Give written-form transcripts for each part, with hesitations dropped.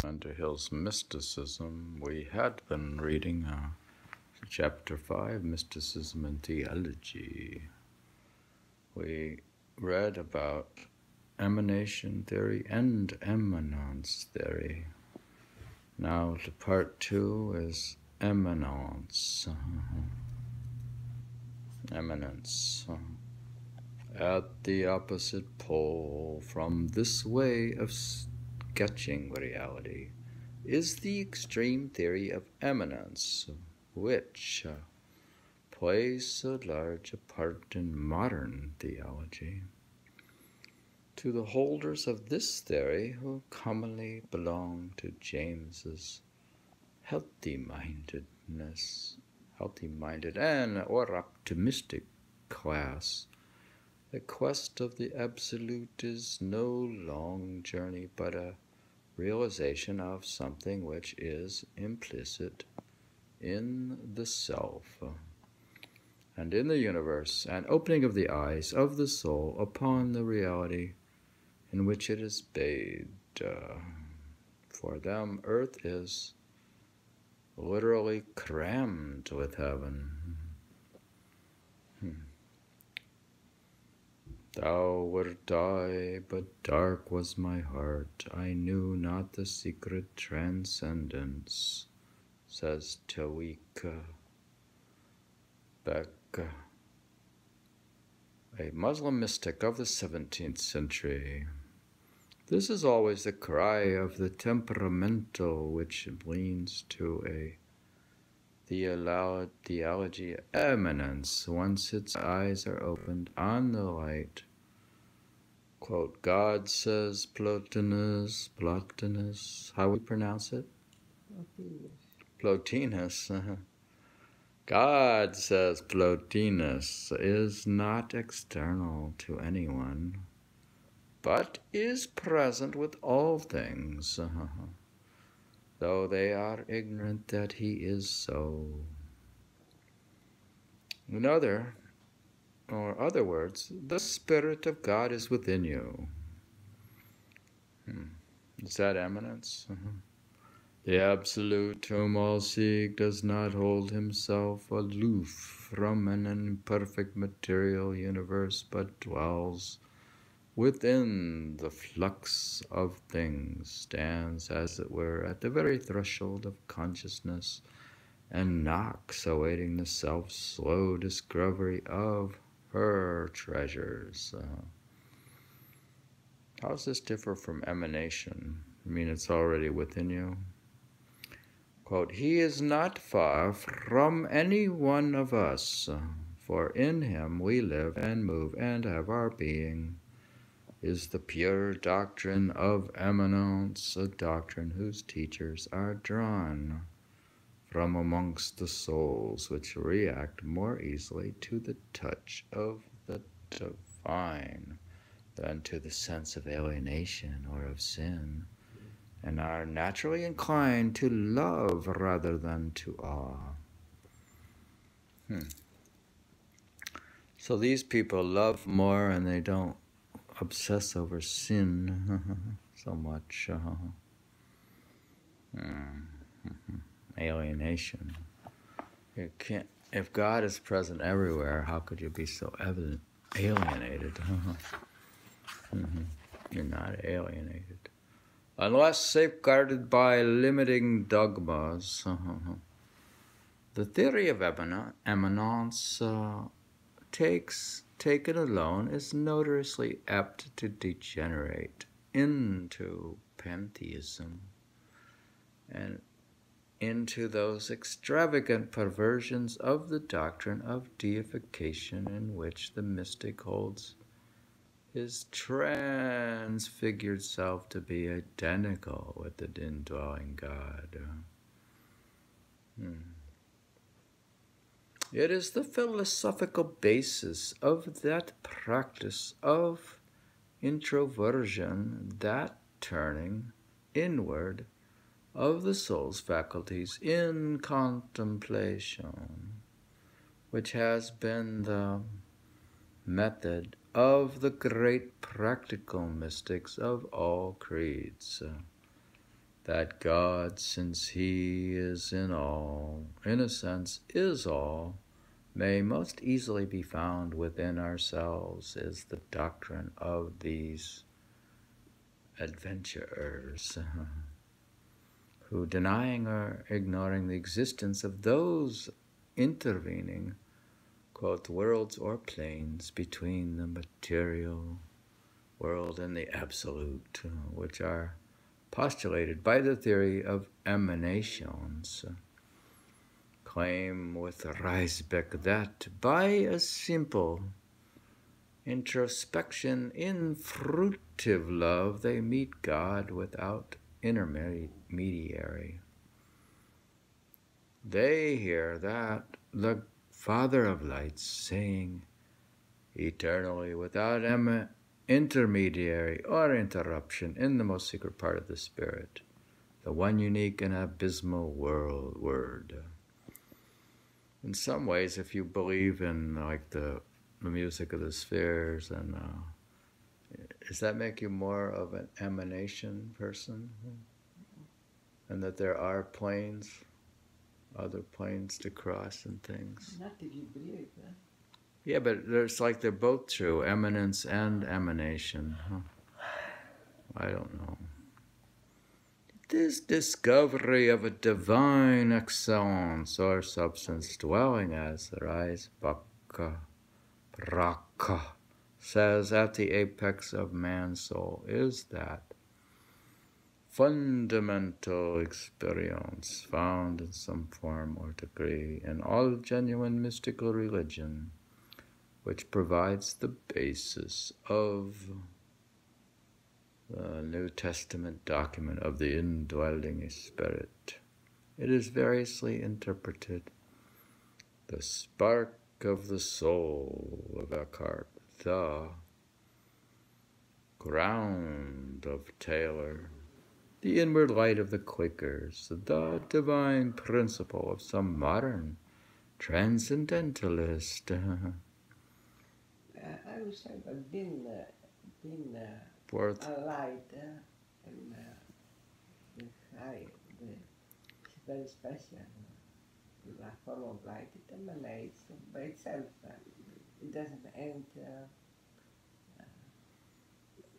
Underhill's Mysticism. We had been reading Chapter 5, Mysticism and Theology. We read about emanation theory and immanence theory. Now to part 2 is immanence. Immanence. At the opposite pole from this way of sketching reality is the extreme theory of immanence, which plays so large a part in modern theology. To the holders of this theory, who commonly belong to James's healthy-minded and or optimistic class, the quest of the absolute is no long journey, but a realization of something which is implicit in the self and in the universe, an opening of the eyes of the soul upon the reality in which it is bathed. For them, earth is literally crammed with heaven. Thou wert I, but dark was my heart. I knew not the secret transcendence, says Tawik Beck, a Muslim mystic of the 17th century. This is always the cry of the temperamental, which leans to a theology of immanence once its eyes are opened on the light. Quote, God says Plotinus, how we pronounce it? Plotinus. God, says Plotinus, is not external to anyone, but is present with all things, though they are ignorant that he is so. In other words, the Spirit of God is within you. Is that immanence? The Absolute, whom all seek, does not hold himself aloof from an imperfect material universe, but dwells within the flux of things, stands, as it were, at the very threshold of consciousness, and knocks, awaiting the self's slow discovery of her treasures. How does this differ from emanation? I mean, it's already within you. Quote, he is not far from any one of us, for in him we live and move and have our being, is the pure doctrine of immanence, a doctrine whose teachers are drawn from amongst the souls which react more easily to the touch of the divine than to the sense of alienation or of sin, and are naturally inclined to love rather than to awe. So these people love more, and they don't obsess over sin so much. Alienation. You can't. If God is present everywhere, how could you be so alienated? You're not alienated. Unless safeguarded by limiting dogmas. The theory of immanence, taken alone, is notoriously apt to degenerate into pantheism and into those extravagant perversions of the doctrine of deification in which the mystic holds his transfigured self to be identical with the indwelling God. It is the philosophical basis of that practice of introversion, that turning inward of the soul's faculties in contemplation, which has been the method of the great practical mystics of all creeds. that God, since he is in all, in a sense is all, may most easily be found within ourselves, is the doctrine of these adventurers who, denying or ignoring the existence of those intervening, quote, worlds or planes between the material world and the absolute, which are postulated by the theory of emanations, claim with Reisbeck that by a simple introspection in fruitive love they meet God without intermediary. They hear that the Father of Lights saying eternally without intermediary or interruption in the most secret part of the Spirit, the one unique and abysmal word. In some ways, if you believe in like the music of the spheres, and does that make you more of an emanation person? And that there are planes, other planes to cross and things? Not if you believe that. Yeah, but it's like they're both true, eminence and emanation. I don't know. This discovery of a divine excellence or substance dwelling, as the Reisbeck Braka says, at the apex of man's soul, is that fundamental experience found in some form or degree in all genuine mystical religion, which provides the basis of the New Testament document of the indwelling Spirit. It is variously interpreted. The spark of the soul of Eckhart, the ground of Taylor, the inward light of the Quakers, the divine principle of some modern transcendentalist. I would say that being Fourth. a light and the high, it's very special. The form of light, it emanates by itself. It doesn't end.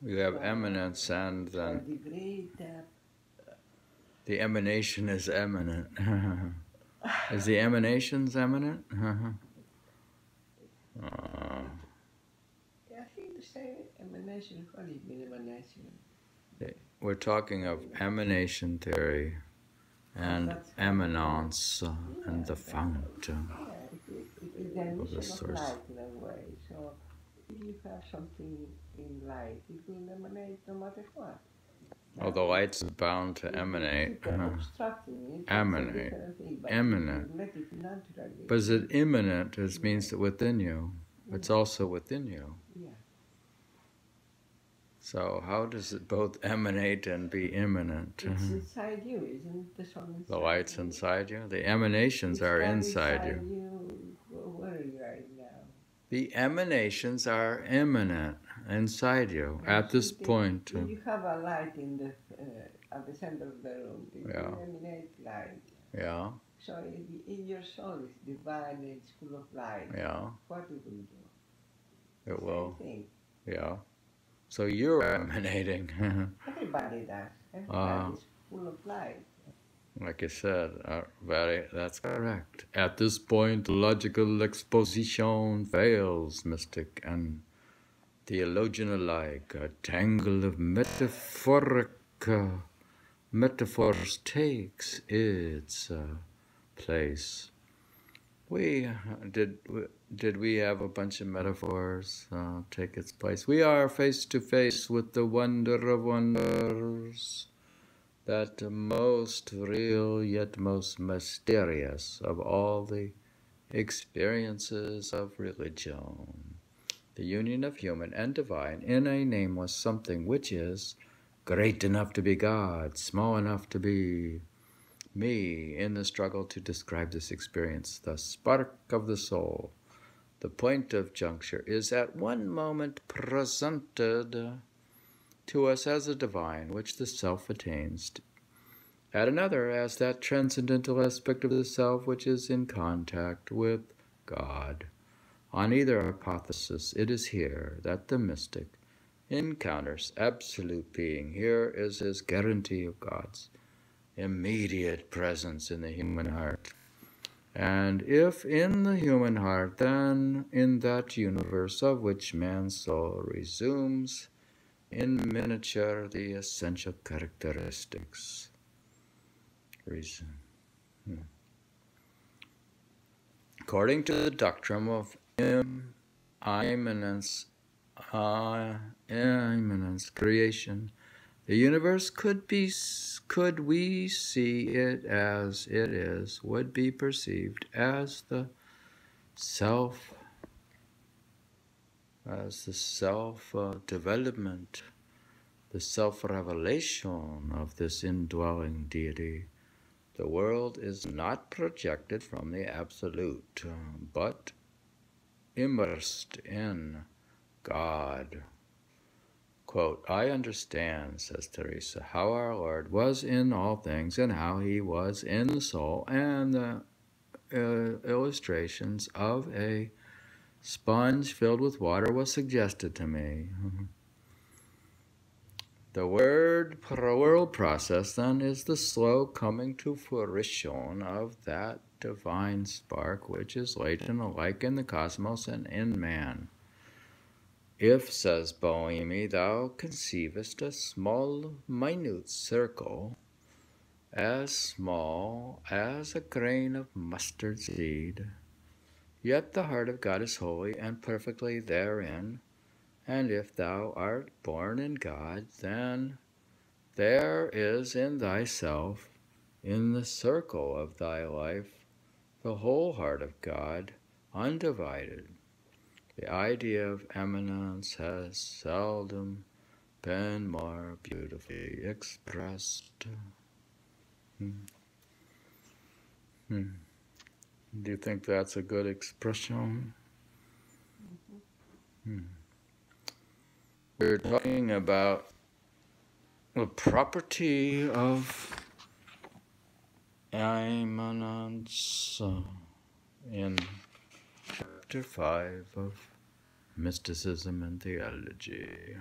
You have eminence, and then the emanation is eminent. Is the emanations eminent? I think the same emanation, what do you mean emanation? We're talking of emanation theory and eminence and the fount of the source. Light in a way. So if you have something in light, it will emanate no matter what. Oh, the light's bound to emanate. Emanate. Eminent. But is it immanent? It means that within you. It's also within you. Yeah. So how does it both emanate and be immanent? It's inside you, isn't the sun inside the light's you? Inside you? The emanations are inside you. Where are you right now? The emanations are immanent inside you at this point. If you have a light in the at the center of the room, it will emanate light. Yeah. So in your soul is divine and it's full of light. Yeah. What it will do? It will. Same thing. Yeah. So you're emanating. Everybody does. Everybody is full of light. Like I said, that's correct. At this point, logical exposition fails, mystic and theologian alike. A tangle of metaphors takes its place. Did we have a bunch of metaphors take its place? We are face to face with the wonder of wonders, that most real yet most mysterious of all the experiences of religion, the union of human and divine in a nameless something which is great enough to be God, small enough to be me. In the struggle to describe this experience, the spark of the soul, the point of juncture, is at one moment presented to us as a divine which the self attains at another as that transcendental aspect of the self which is in contact with God. On either hypothesis, it is here that the mystic encounters absolute being. Here is his guarantee of God's immediate presence in the human heart. And if in the human heart, then in that universe of which man's soul resumes in miniature the essential characteristics. According to the doctrine of immanence, creation, the universe could we see it as it is, would be perceived as the self development, the self-revelation of this indwelling deity. The world is not projected from the absolute, but immersed in God. Quote, I understand, says Teresa, how our Lord was in all things and how he was in the soul, and the illustrations of a sponge filled with water was suggested to me. The world process, then, is the slow coming to fruition of that divine spark which is latent alike in the cosmos and in man. If, says Boheme, thou conceivest a small, minute circle, as small as a grain of mustard seed, yet the heart of God is holy and perfectly therein, and if thou art born in God, then there is in thyself, in the circle of thy life, the whole heart of God, undivided. The idea of immanence has seldom been more beautifully expressed. Do you think that's a good expression? We're talking about the property of immanence in Chapter 5 of Mysticism and Theology.